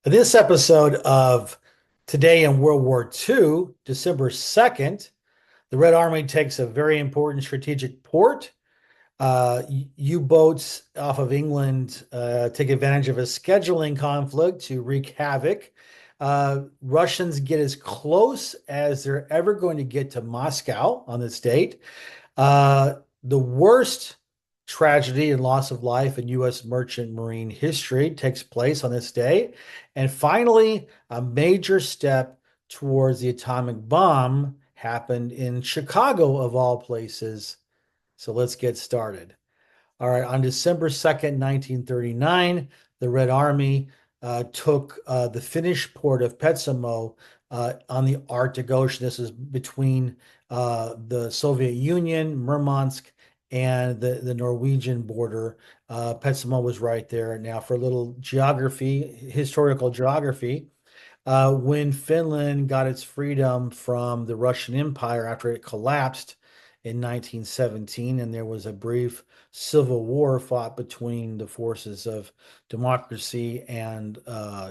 This episode of Today in World War II, December 2nd, the Red Army takes a very important strategic port. U-boats off of England take advantage of a scheduling conflict to wreak havoc. Russians get as close as they're ever going to get to Moscow on this date. The worst tragedy and loss of life in U.S. merchant marine history takes place on this day. And finally, a major step towards the atomic bomb happened in Chicago, of all places. So let's get started. All right, on December 2nd, 1939, the Red Army took the Finnish port of Petsamo on the Arctic Ocean. This is between the Soviet Union, Murmansk, and the Norwegian border. Petsamo was right there. Now, for a little geography, historical geography, when Finland got its freedom from the Russian Empire after it collapsed in 1917, and there was a brief civil war fought between the forces of democracy and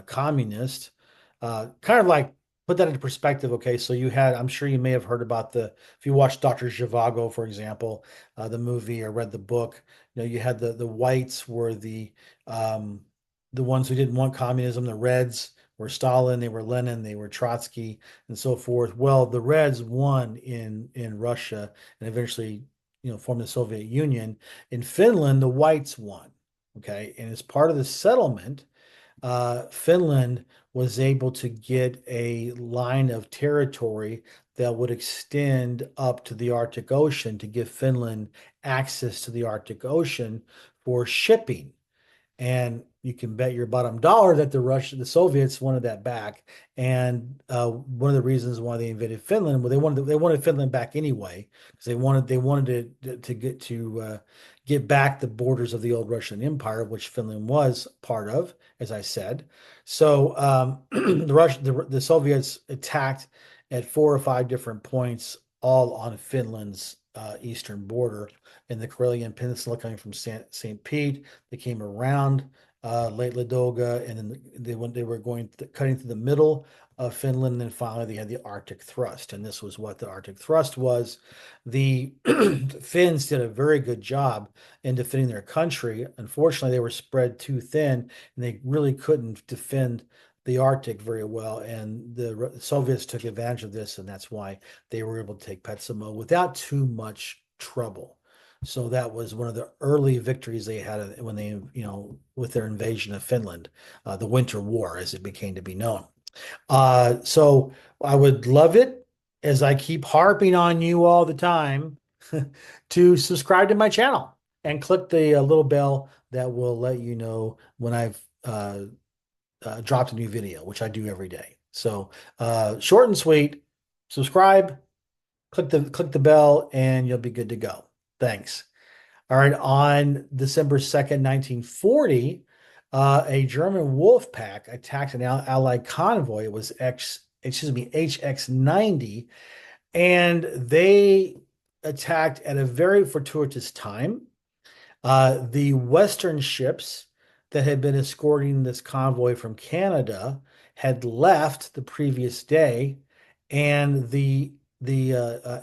communist. Kind of like put that into perspective. Okay, so you had, I'm sure you may have heard about if you watched Dr. Zhivago, for example, the movie or read the book, you had the whites were the ones who didn't want communism, the Reds were Stalin, they were Lenin, they were Trotsky, and so forth. Well, the Reds won in Russia and eventually, formed the Soviet Union. In Finland, the whites won. Okay, and as part of the settlement, Finland was able to get a line of territory that would extend up to the Arctic Ocean to give Finland access to the Arctic Ocean for shipping. And you can bet your bottom dollar that the Soviets wanted that back. And one of the reasons why they invaded Finland, well, they wanted Finland back anyway, because they wanted to get back the borders of the old Russian Empire, which Finland was part of, as I said. So the Soviets attacked at four or five different points, all on Finland's eastern border in the Karelian Peninsula, coming from St. Pete. They came around Lake Ladoga, and then they were cutting through the middle of Finland. And then finally, they had the Arctic thrust, and this was what the Arctic thrust was. The Finns did a very good job in defending their country. Unfortunately, they were spread too thin, and they really couldn't defend the Arctic very well, and the Soviets took advantage of this, and that's why they were able to take Petsamo without too much trouble. So that was one of the early victories they had when they, with their invasion of Finland, the Winter War, as it became to be known. So I would love it, as I keep harping on you all the time, to subscribe to my channel and click the little bell that will let you know when I've dropped a new video, which I do every day. So short and sweet, subscribe, click the bell, and you'll be good to go. Thanks. All right, on December 2nd, 1940, a German Wolfpack attacked an Allied convoy. It was HX-90, and they attacked at a very fortuitous time. The Western ships that had been escorting this convoy from Canada had left the previous day, and the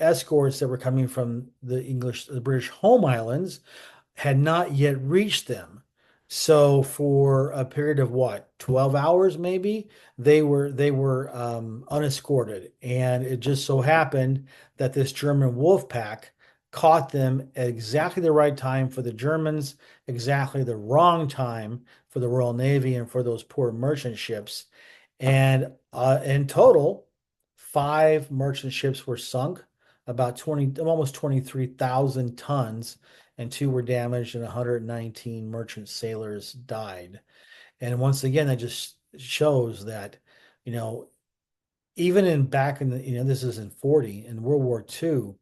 escorts that were coming from the British home islands had not yet reached them. So for a period of what, 12 hours maybe, they were unescorted, and it just so happened that this German wolf pack caught them at exactly the right time for the Germans, exactly the wrong time for the Royal Navy and for those poor merchant ships. And in total, five merchant ships were sunk, about almost 23,000 tons, and two were damaged, and 119 merchant sailors died. And once again, that just shows that, you know, even back in the, this is in 40, in World War II,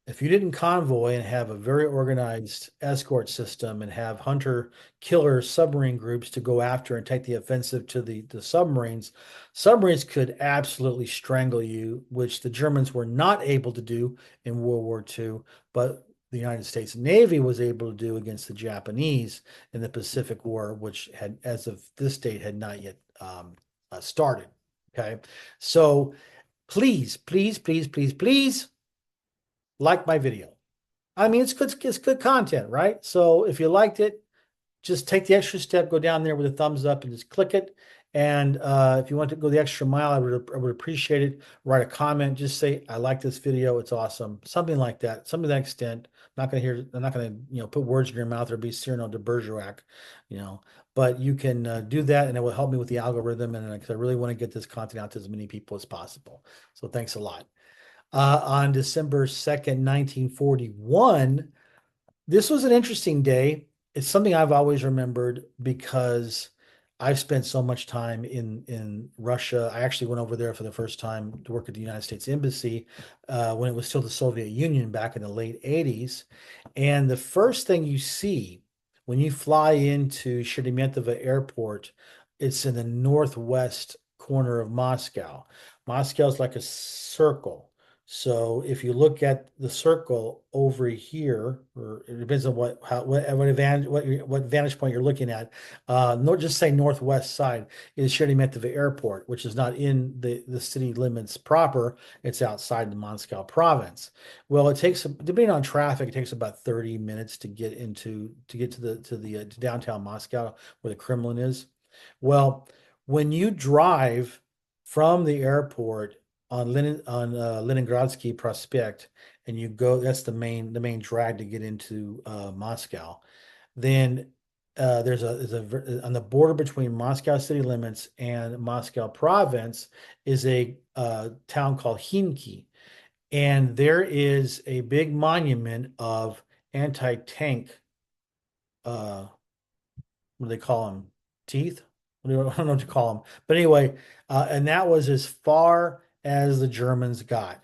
if you didn't convoy and have a very organized escort system and have hunter killer submarine groups to go after and take the offensive to the submarines, submarines could absolutely strangle you, which the Germans were not able to do in World War II, but the United States Navy was able to do against the Japanese in the Pacific War, which had, as of this date, had not yet started. Okay, so please, please, please, please, please like my video. I mean, it's good content, right? So if you liked it, just take the extra step, go down there with a thumbs up and just click it. And if you want to go the extra mile, I would appreciate it. Write a comment, just say, I like this video, it's awesome. Something like that, something to that extent. I'm not gonna, put words in your mouth or be Cyrano de Bergerac, you know, but you can do that and it will help me with the algorithm. And because I really want to get this content out to as many people as possible. So thanks a lot. On December 2nd, 1941, this was an interesting day. It's something I've always remembered because I've spent so much time in Russia. I actually went over there for the first time to work at the United States Embassy when it was still the Soviet Union back in the late 80s. And the first thing you see when you fly into Sheremetyevo Airport, it's in the northwest corner of Moscow. Moscow is like a circle. So if you look at the circle over here, or it depends on what vantage point you're looking at. Just say northwest side is Sheremetyevo Airport, which is not in the city limits proper. It's outside the Moscow province. Well, it takes, depending on traffic, it takes about 30 minutes to get to downtown Moscow where the Kremlin is. Well, when you drive from the airport on Leningradsky Prospect, and you go, that's the main drag to get into Moscow. Then on the border between Moscow city limits and Moscow province is a town called Khinky, and there is a big monument of anti-tank. What do they call them? Teeth? I don't know what to call them. But anyway, and that was as far as the Germans got.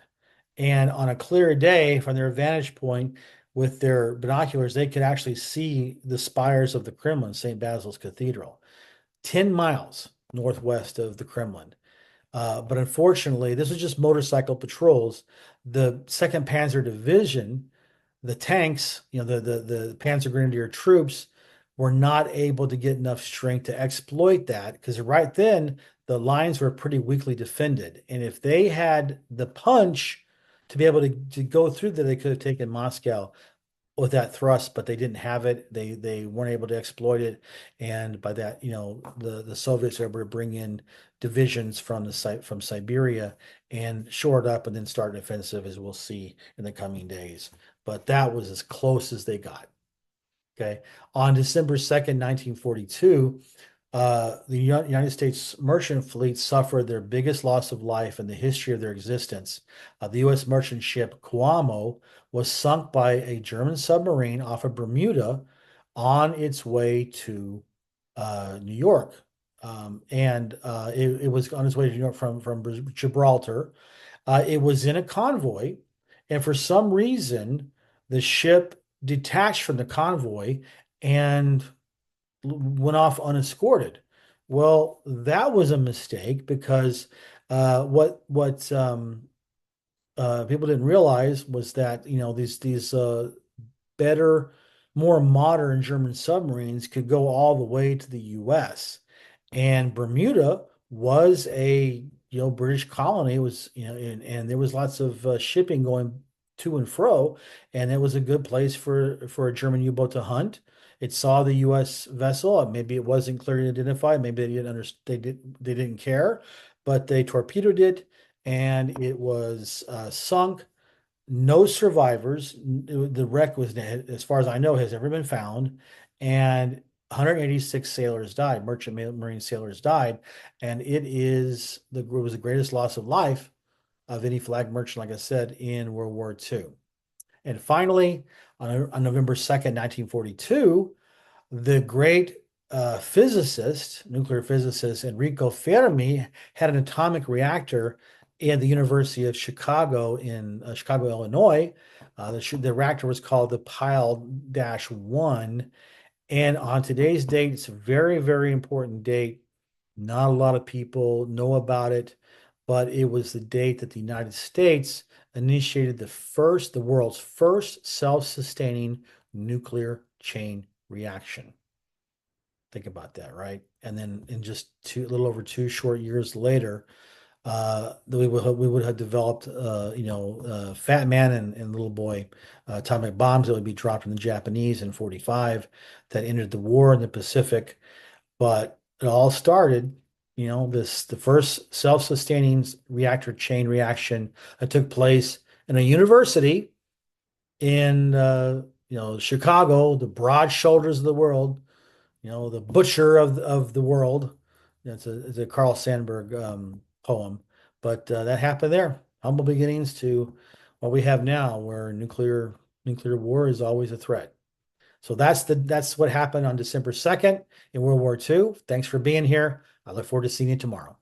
And on a clear day, from their vantage point with their binoculars, they could actually see the spires of the Kremlin, St. Basil's Cathedral, 10 miles northwest of the Kremlin. But unfortunately, this was just motorcycle patrols. The Second Panzer Division, the tanks, the Panzer Grenadier troops, were not able to get enough strength to exploit that because right then the lines were pretty weakly defended. And if they had the punch to be able to go through that, they could have taken Moscow with that thrust, but they didn't have it. They weren't able to exploit it, and by that, the Soviets were able to bring in divisions from Siberia and shore it up, and then start an offensive, as we'll see in the coming days. But that was as close as they got. Okay, on December 2nd, 1942. The United States merchant fleet suffered their biggest loss of life in the history of their existence. The U.S. merchant ship Cuomo was sunk by a German submarine off of Bermuda on its way to New York. And it was on its way to New York from Gibraltar. It was in a convoy, and for some reason, the ship detached from the convoy and went off unescorted. Well, that was a mistake because what people didn't realize was that these better, more modern German submarines could go all the way to the U.S. And Bermuda was a British colony. It was and there was lots of shipping going to and fro, and it was a good place for a German U-boat to hunt. It saw the U.S. vessel. Maybe it wasn't clearly identified. Maybe they didn't understand. They didn't care, but they torpedoed it, and it was sunk. No survivors. The wreck was, as far as I know, has never been found, and 186 sailors died. Merchant Marine sailors died, and it was the greatest loss of life of any flag merchant, like I said, in World War II. And finally, on November 2nd, 1942, the great nuclear physicist Enrico Fermi had an atomic reactor in the University of Chicago in Chicago, Illinois. The reactor was called the Pile-1. And on today's date, it's a very, very important date. Not a lot of people know about it, but it was the date that the United States initiated the world's first self-sustaining nuclear chain reaction. Think about that, right? and then in just a little over 2 short years later, we would have developed, Fat Man and Little Boy atomic bombs that would be dropped on the Japanese in 45 that ended the war in the Pacific. But it all started, the first self-sustaining reactor chain reaction that took place in a university in, Chicago, the broad shoulders of the world, the butcher of the world. It's a Carl Sandburg poem, but that happened there. Humble beginnings to what we have now, where nuclear war is always a threat. So that's what happened on December 2nd in World War II. Thanks for being here. I look forward to seeing you tomorrow.